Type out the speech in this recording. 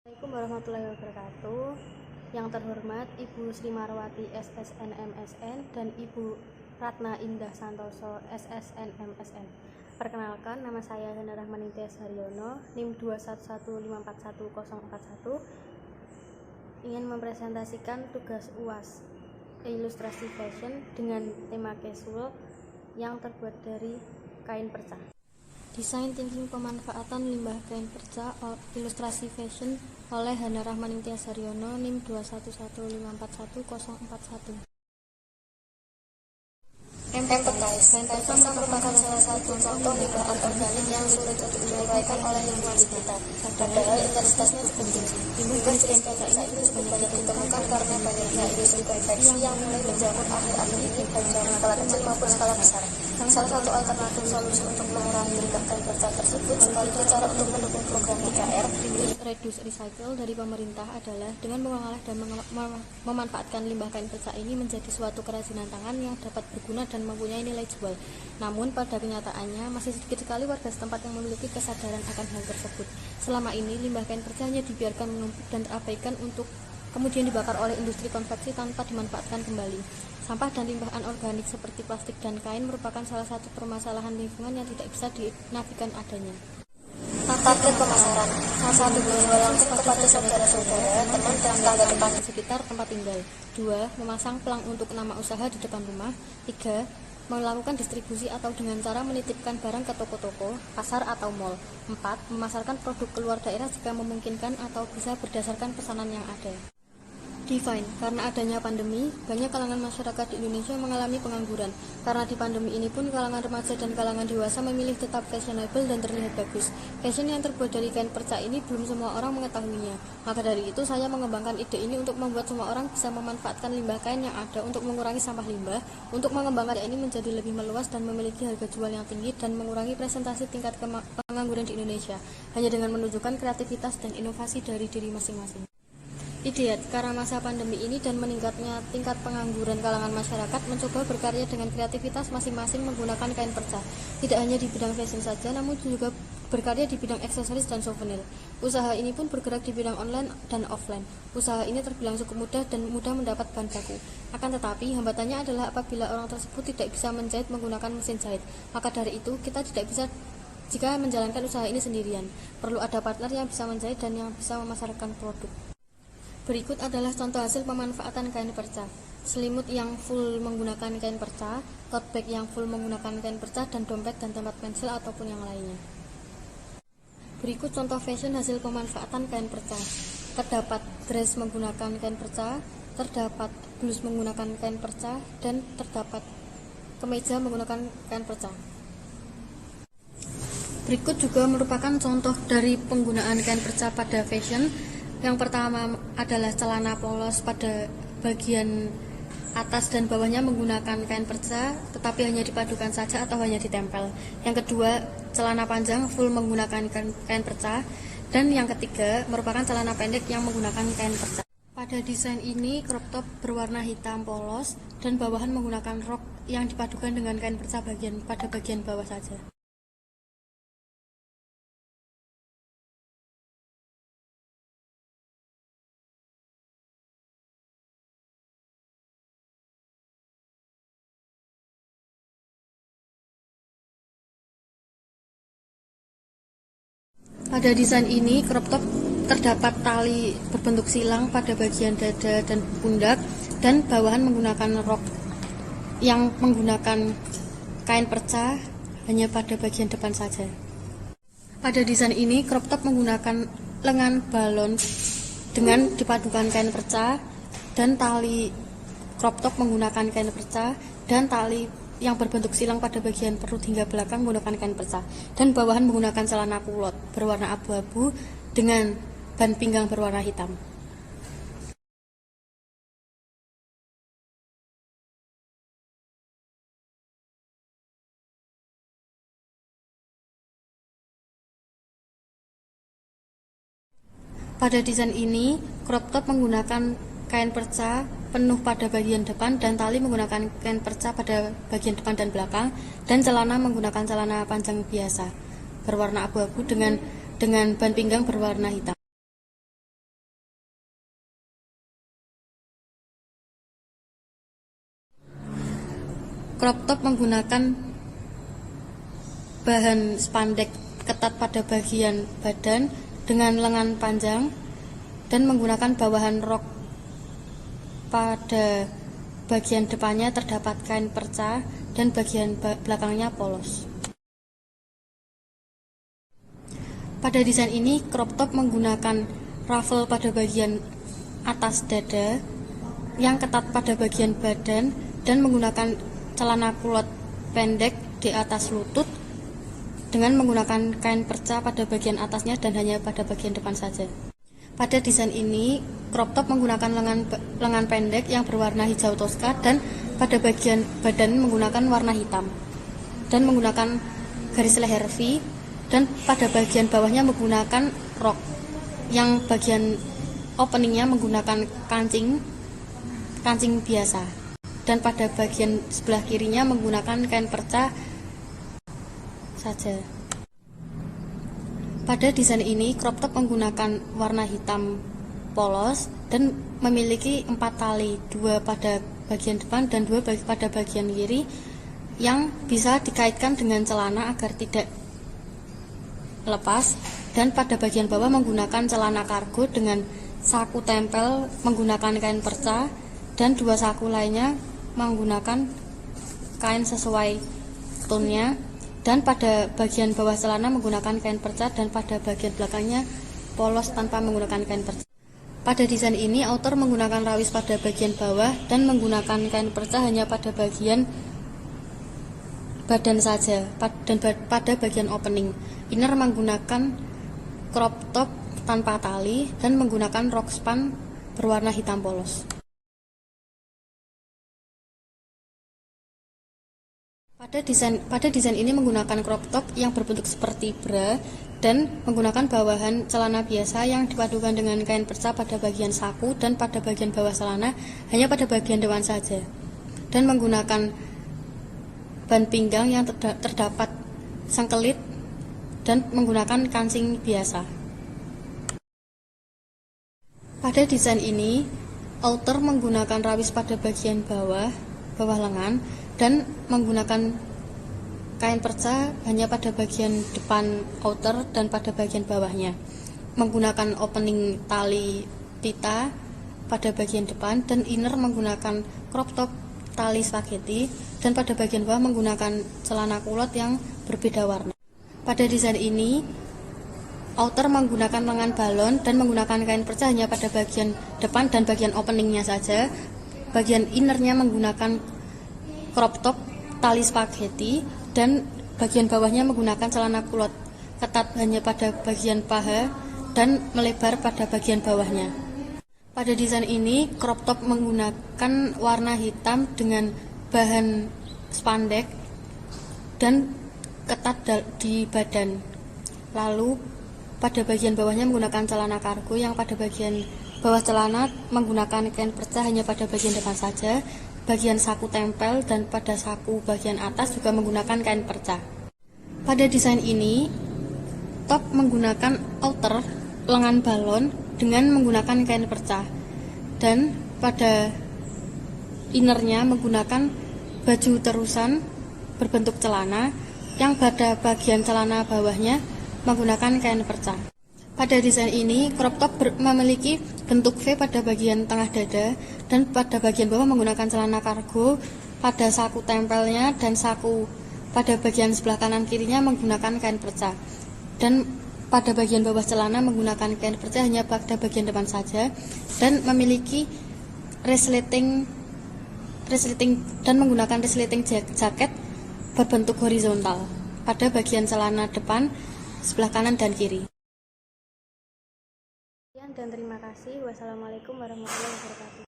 Assalamualaikum warahmatullahi wabarakatuh. Yang terhormat Ibu Sri Marwati SSN MSN dan Ibu Ratna Indah Santoso SSN MSN. Perkenalkan, nama saya Hana Rahmanintia Haryono, NIM 211541041, ingin mempresentasikan tugas UAS ilustrasi fashion dengan tema casual yang terbuat dari kain perca. Desain thinking pemanfaatan limbah kain perca ilustrasi fashion oleh Hana Rahmanintia Haryono, NIM 211541041. Kain perca merupakan salah satu contoh limbah organik yang sulit untuk diuraikan oleh lingkungan sekitar, padahal intensitasnya cukup tinggi. Limbah jenis kain perca ini cukup banyak ditemukan karena banyaknya industri konveksi yang mulai menjamur akhir-akhir ini, baik dalam skala kecil maupun skala besar. Salah satu alternatif solusi untuk mengurangi limbah kain perca tersebut sekaligus cara untuk mendukung program 3R Reduce Recycle dari pemerintah adalah dengan mengolah dan memanfaatkan limbah kain perca ini menjadi suatu kerajinan tangan yang dapat berguna dan mempunyai nilai jual. Namun pada kenyataannya masih sedikit sekali warga setempat yang memiliki kesadaran akan hal tersebut. Selama ini limbah kain perca hanya dibiarkan menumpuk dan terabaikan untuk kemudian dibakar oleh industri konveksi tanpa dimanfaatkan kembali. Sampah dan limbah anorganik seperti plastik dan kain merupakan salah satu permasalahan lingkungan yang tidak bisa dinafikan adanya. Target pemasaran: 1. Berjualan langsung kepada saudara-saudara, teman dan tetangga depan sekitar tempat tinggal. 2. Memasang pelang untuk nama usaha di depan rumah. 3. Melakukan distribusi atau dengan cara menitipkan barang ke toko-toko, pasar atau mal. 4. Memasarkan produk keluar daerah jika memungkinkan atau bisa berdasarkan pesanan yang ada. Define, karena adanya pandemi, banyak kalangan masyarakat di Indonesia mengalami pengangguran. Karena di pandemi ini pun kalangan remaja dan kalangan dewasa memilih tetap fashionable dan terlihat bagus. Fashion yang terbuat dari kain perca ini belum semua orang mengetahuinya. Maka dari itu saya mengembangkan ide ini untuk membuat semua orang bisa memanfaatkan limbah kain yang ada untuk mengurangi sampah limbah, untuk mengembangkan ini menjadi lebih meluas dan memiliki harga jual yang tinggi dan mengurangi presentasi tingkat pengangguran di Indonesia, hanya dengan menunjukkan kreativitas dan inovasi dari diri masing-masing. Ideat, karena masa pandemi ini dan meningkatnya tingkat pengangguran kalangan masyarakat, mencoba berkarya dengan kreativitas masing-masing menggunakan kain perca. Tidak hanya di bidang fashion saja, namun juga berkarya di bidang aksesoris dan souvenir. Usaha ini pun bergerak di bidang online dan offline. Usaha ini terbilang cukup mudah dan mudah mendapat bahan baku. Akan tetapi, hambatannya adalah apabila orang tersebut tidak bisa menjahit menggunakan mesin jahit. Maka dari itu, kita tidak bisa jika menjalankan usaha ini sendirian. Perlu ada partner yang bisa menjahit dan yang bisa memasarkan produk. Berikut adalah contoh hasil pemanfaatan kain perca. Selimut yang full menggunakan kain perca, tote bag yang full menggunakan kain perca, dan dompet dan tempat pensil ataupun yang lainnya. Berikut contoh fashion hasil pemanfaatan kain perca. Terdapat dress menggunakan kain perca, terdapat blus menggunakan kain perca, dan terdapat kemeja menggunakan kain perca. Berikut juga merupakan contoh dari penggunaan kain perca pada fashion. Yang pertama adalah celana polos pada bagian atas dan bawahnya menggunakan kain perca, tetapi hanya dipadukan saja atau hanya ditempel. Yang kedua, celana panjang full menggunakan kain perca. Dan yang ketiga, merupakan celana pendek yang menggunakan kain perca. Pada desain ini, crop top berwarna hitam polos dan bawahan menggunakan rok yang dipadukan dengan kain perca pada bagian bawah saja. Pada desain ini, crop top terdapat tali berbentuk silang pada bagian dada dan pundak, dan bawahan menggunakan rok yang menggunakan kain perca hanya pada bagian depan saja. Pada desain ini, crop top menggunakan lengan balon dengan dipadukan kain perca, dan tali crop top menggunakan kain perca, dan tali yang berbentuk silang pada bagian perut hingga belakang menggunakan kain perca, dan bawahan menggunakan celana kulot berwarna abu-abu dengan ban pinggang berwarna hitam. Pada desain ini, crop top menggunakan kain perca penuh pada bagian depan dan tali menggunakan kain perca pada bagian depan dan belakang, dan celana menggunakan celana panjang biasa berwarna abu-abu dengan ban pinggang berwarna hitam. crop top menggunakan bahan spandek ketat pada bagian badan dengan lengan panjang dan menggunakan bawahan rok. Pada bagian depannya terdapat kain perca dan bagian belakangnya polos. Pada desain ini, crop top menggunakan ruffle pada bagian atas dada yang ketat pada bagian badan dan menggunakan celana kulot pendek di atas lutut dengan menggunakan kain perca pada bagian atasnya dan hanya pada bagian depan saja. Pada desain ini, crop top menggunakan lengan pendek yang berwarna hijau toska dan pada bagian badan menggunakan warna hitam dan menggunakan garis leher V, dan pada bagian bawahnya menggunakan rok yang bagian openingnya menggunakan kancing biasa, dan pada bagian sebelah kirinya menggunakan kain perca saja. Pada desain ini, crop top menggunakan warna hitam polos dan memiliki 4 tali, 2 pada bagian depan dan 2 pada bagian kiri, yang bisa dikaitkan dengan celana agar tidak lepas, dan pada bagian bawah menggunakan celana kargo dengan saku tempel menggunakan kain perca, dan 2 saku lainnya menggunakan kain sesuai tone-nya, dan pada bagian bawah celana menggunakan kain perca dan pada bagian belakangnya polos tanpa menggunakan kain perca. Pada desain ini, outer menggunakan rawis pada bagian bawah dan menggunakan kain perca hanya pada bagian badan saja dan pada bagian opening. Inner menggunakan crop top tanpa tali dan menggunakan rok span berwarna hitam polos. Pada desain ini menggunakan crop top yang berbentuk seperti bra dan menggunakan bawahan celana biasa yang dipadukan dengan kain perca pada bagian saku dan pada bagian bawah celana hanya pada bagian depan saja, dan menggunakan ban pinggang yang terdapat sengkelit dan menggunakan kancing biasa. Pada desain ini, outer menggunakan rawis pada bagian bawah lengan dan menggunakan kain perca hanya pada bagian depan outer dan pada bagian bawahnya. Menggunakan opening tali pita pada bagian depan, dan inner menggunakan crop top tali spaghetti, dan pada bagian bawah menggunakan celana kulot yang berbeda warna. Pada desain ini, outer menggunakan lengan balon dan menggunakan kain perca hanya pada bagian depan dan bagian openingnya saja. Bagian innernya menggunakan crop top tali spaghetti dan bagian bawahnya menggunakan celana kulot ketat hanya pada bagian paha dan melebar pada bagian bawahnya. Pada desain ini, crop top menggunakan warna hitam dengan bahan spandek dan ketat di badan. Lalu pada bagian bawahnya menggunakan celana kargo yang pada bagian bawah celana menggunakan kain perca hanya pada bagian depan saja, bagian saku tempel, dan pada saku bagian atas juga menggunakan kain perca. Pada desain ini, top menggunakan outer lengan balon dengan menggunakan kain perca, dan pada innernya menggunakan baju terusan berbentuk celana yang pada bagian celana bawahnya menggunakan kain perca. Pada desain ini, crop top memiliki bentuk V pada bagian tengah dada dan pada bagian bawah menggunakan celana kargo pada saku tempelnya, dan saku pada bagian sebelah kanan kirinya menggunakan kain perca, dan pada bagian bawah celana menggunakan kain perca hanya pada bagian depan saja, dan memiliki resleting dan menggunakan resleting jaket berbentuk horizontal pada bagian celana depan sebelah kanan dan kiri. Sekian dan terima kasih. Wassalamualaikum warahmatullahi wabarakatuh.